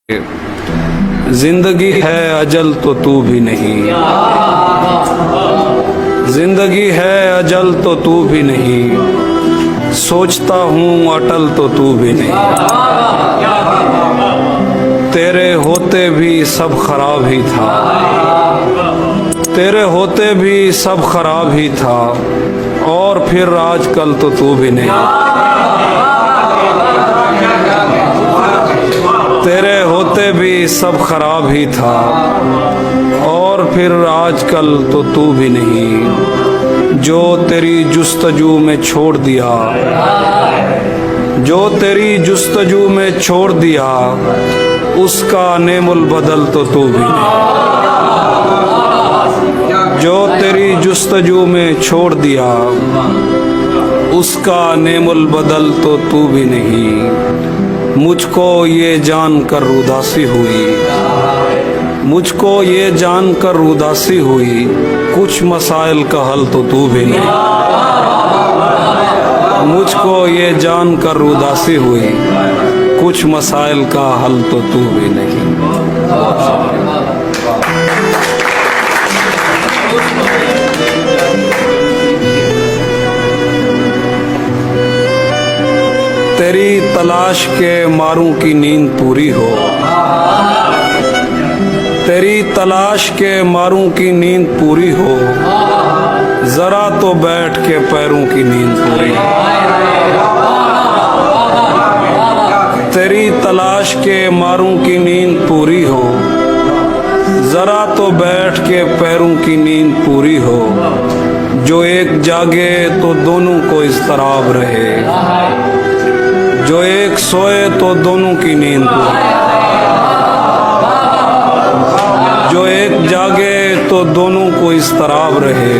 जिंदगी है अजल तो तू भी नहीं, जिंदगी है अजल तो तू भी नहीं, सोचता हूँ अटल तो तू भी नहीं। तेरे होते भी सब खराब ही था, तेरे होते भी सब खराब ही था, और फिर आजकल तो तू भी नहीं। तेरे होते भी सब खराब ही था, और फिर आजकल तो तू भी नहीं। जो तेरी जुस्तजू में छोड़ दिया, जो तेरी जुस्तजू में छोड़ दिया, उसका नेमुल बदल तो तू भी नहीं। जो तेरी जुस्तजू में छोड़ दिया, उसका नेमुल बदल तो तू भी नहीं। मुझको ये जानकर उदासी हुई, मुझको ये जानकर उदासी हुई, कुछ मसाइल का हल तो तू भी नहीं। मुझको ये जानकर उदासी हुई, कुछ मसाइल का हल तो तू भी नहीं। तेरी तलाश के मारूं की नींद पूरी हो, तेरी तलाश के मारूं की नींद पूरी हो, जरा तो बैठ के पैरों की नींद पूरी हो। तेरी तलाश के मारूं की नींद पूरी हो, जरा तो बैठ के पैरों की नींद पूरी हो। जो एक जागे तो दोनों को इस्तराब रहे, जो एक सोए तो दोनों की नींद पूरी। जो एक जागे तो दोनों को इस्तराब रहे,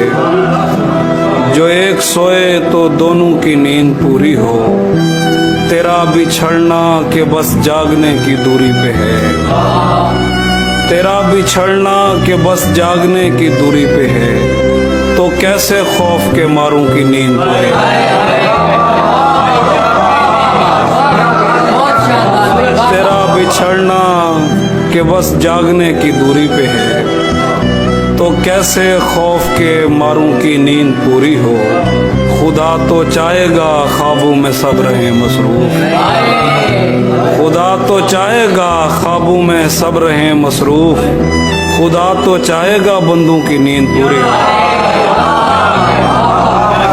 जो एक सोए तो दोनों की नींद पूरी हो। तेरा बिछड़ना के बस जागने की दूरी पे है, तेरा बिछड़ना के बस जागने की दूरी पे है, तो कैसे खौफ के मारूं की नींद पूरी। तेरा बिछड़ना के बस जागने की दूरी पे है, तो कैसे खौफ के मारूं की नींद पूरी हो। खुदा तो चाहेगा ख्वाबों में सब रहे मसरूफ, खुदा तो चाहेगा ख्वाबों में सब रहे मसरूफ, खुदा तो चाहेगा बंदों की नींद पूरी।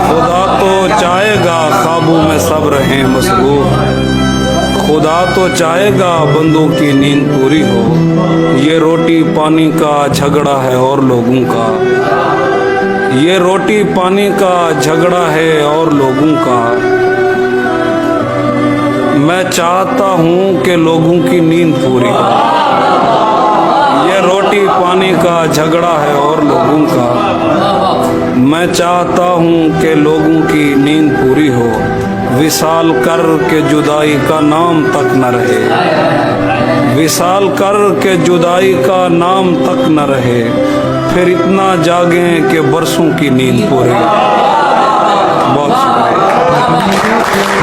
खुदा तो चाहेगा ख्वाबों में सब रहे मसरूफ, खुदा तो चाहेगा बंदों की नींद पूरी हो। ये रोटी पानी का झगड़ा है और लोगों का, ये रोटी पानी का झगड़ा है और लोगों का। मैं चाहता हूँ कि लोगों की नींद पूरी हो। ये रोटी पानी का झगड़ा है और लोगों का। मैं चाहता हूँ कि लोगों की नींद पूरी हो। विसाल कर के जुदाई का नाम तक न रहे, विसाल कर के जुदाई का नाम तक न रहे, फिर इतना जागें कि बरसों की नींद पूरी। बहुत शुक्रिया।